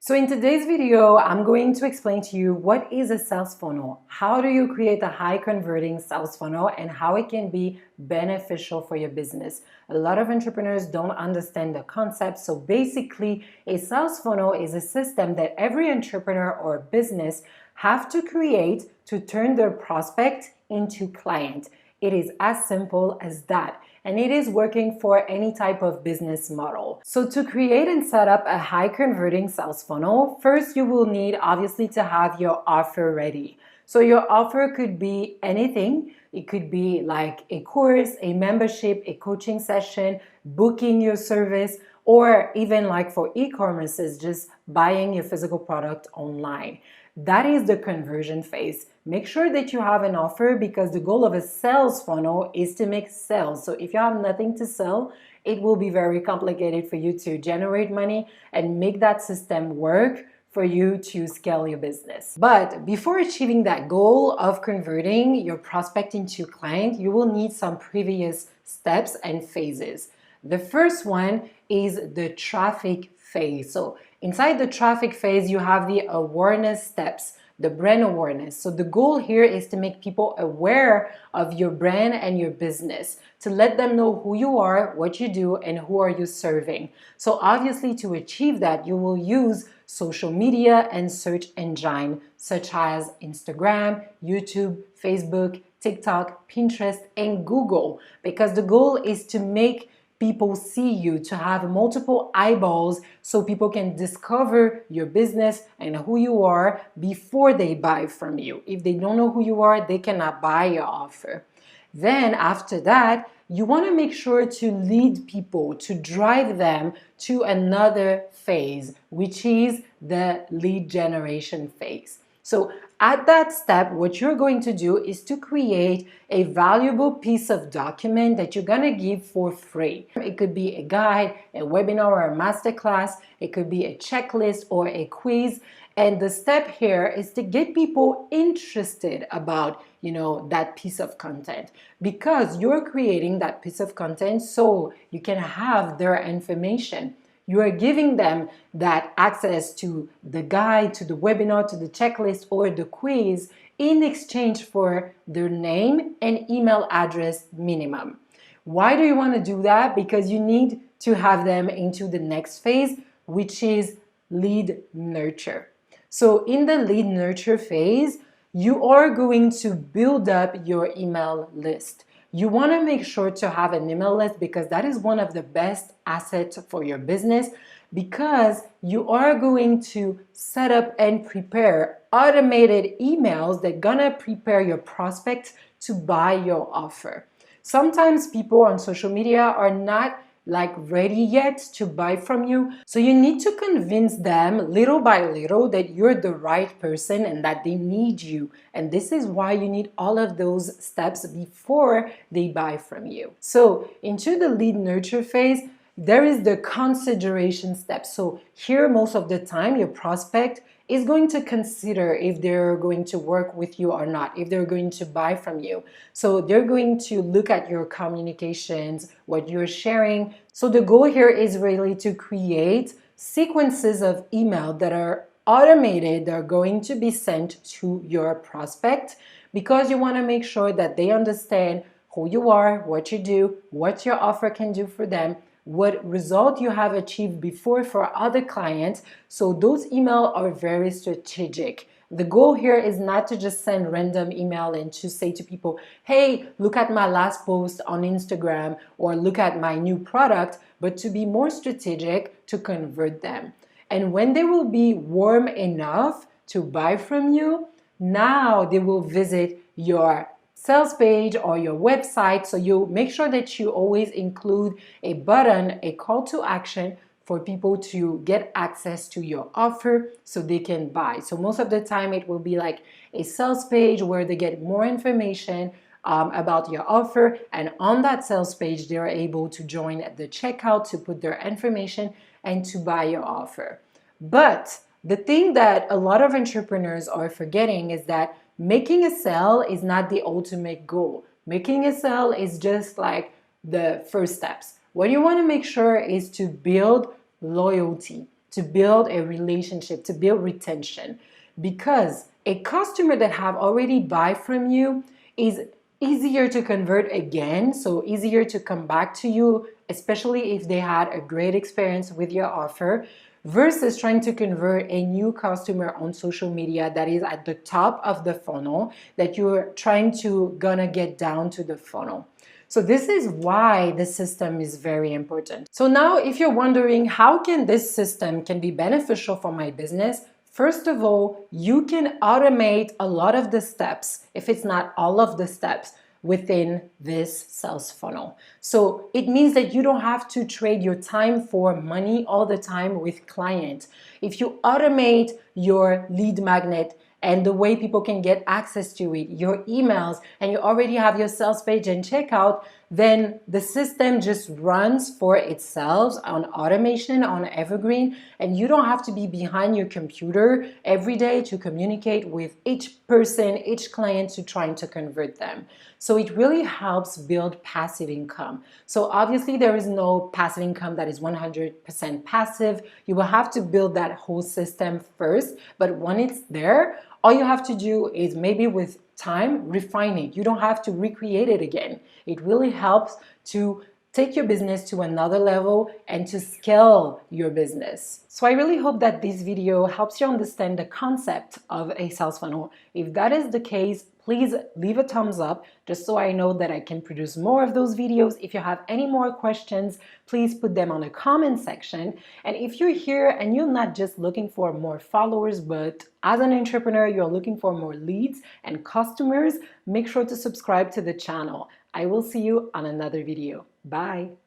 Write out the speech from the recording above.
So in today's video, I'm going to explain to you what is a sales funnel, how do you create a high converting sales funnel, and how it can be beneficial for your business. A lot of entrepreneurs don't understand the concept. So basically, a sales funnel is a system that every entrepreneur or business have to create to turn their prospect into client. It is as simple as that. And it is working for any type of business model. So to create and set up a high converting sales funnel, first you will need obviously to have your offer ready. So your offer could be anything. It could be like a course, a membership, a coaching session, booking your service, or even like for e-commerce, just buying your physical product online. That is the conversion phase. Make sure that you have an offer because the goal of a sales funnel is to make sales. So if you have nothing to sell, it will be very complicated for you to generate money and make that system work for you to scale your business. But before achieving that goal of converting your prospect into client, you will need some previous steps and phases. The first one is the traffic phase. So inside the traffic phase, you have the awareness steps, the brand awareness. So the goal here is to make people aware of your brand and your business, to let them know who you are, what you do, and who are you serving. So obviously to achieve that, you will use social media and search engine such as Instagram, YouTube, Facebook, TikTok, Pinterest, and Google, because the goal is to make people see you, to have multiple eyeballs so people can discover your business and who you are before they buy from you. If they don't know who you are, they cannot buy your offer. Then after that, you want to make sure to lead people, to drive them to another phase, which is the lead generation phase. So at that step, what you're going to do is to create a valuable piece of document that you're going to give for free. It could be a guide, a webinar, or a masterclass. It could be a checklist or a quiz. And the step here is to get people interested about, that piece of content, because you're creating that piece of content so you can have their information. You are giving them that access to the guide, to the webinar, to the checklist, or the quiz in exchange for their name and email address minimum. Why do you want to do that? Because you need to have them into the next phase, which is lead nurture. So in the lead nurture phase, you are going to build up your email list. You want to make sure to have an email list because that is one of the best assets for your business, because you are going to set up and prepare automated emails that are gonna prepare your prospects to buy your offer. Sometimes people on social media are not ready yet to buy from you. So you need to convince them little by little that you're the right person and that they need you. And this is why you need all of those steps before they buy from you. So into the lead nurture phase, there is the consideration step. So here, most of the time, your prospect is going to consider if they're going to work with you or not, if they're going to buy from you. So they're going to look at your communications, what you're sharing. So the goal here is really to create sequences of email that are automated, that are going to be sent to your prospect, because you want to make sure that they understand who you are, what you do, what your offer can do for them, what result you have achieved before for other clients. So those emails are very strategic. The goal here is not to just send random email and to say to people, hey, look at my last post on Instagram or look at my new product, but to be more strategic to convert them. And when they will be warm enough to buy from you, now they will visit your sales page or your website. So you make sure that you always include a button, a call to action for people to get access to your offer so they can buy. So most of the time it will be like a sales page where they get more information about your offer, and on that sales page they're able to join the checkout to put their information and to buy your offer. But the thing that a lot of entrepreneurs are forgetting is that making a sale is not the ultimate goal. Making a sale is just like the first steps. What you want to make sure is to build loyalty, to build a relationship, to build retention. Because a customer that have already buy from you is easier to convert again, so easier to come back to you, especially if they had a great experience with your offer, versus trying to convert a new customer on social media that is at the top of the funnel that you're trying to gonna get down to the funnel. So this is why the system is very important. So now if you're wondering how can this system can be beneficial for my business, first of all, you can automate a lot of the steps, if it's not all of the steps, within this sales funnel. So it means that you don't have to trade your time for money all the time with clients. If you automate your lead magnet and the way people can get access to it, your emails, and you already have your sales page and checkout, then the system just runs for itself on automation, on evergreen, and you don't have to be behind your computer every day to communicate with each person, each client to trying to convert them. So it really helps build passive income. So obviously there is no passive income that is 100% passive. You will have to build that whole system first, but when it's there, all you have to do is maybe with time, refine it. You don't have to recreate it again. It really helps to take your business to another level and to scale your business. So I really hope that this video helps you understand the concept of a sales funnel. If that is the case, please leave a thumbs up just so I know that I can produce more of those videos. If you have any more questions, please put them on the comment section. And if you're here and you're not just looking for more followers, but as an entrepreneur, you're looking for more leads and customers, make sure to subscribe to the channel. I will see you on another video. Bye.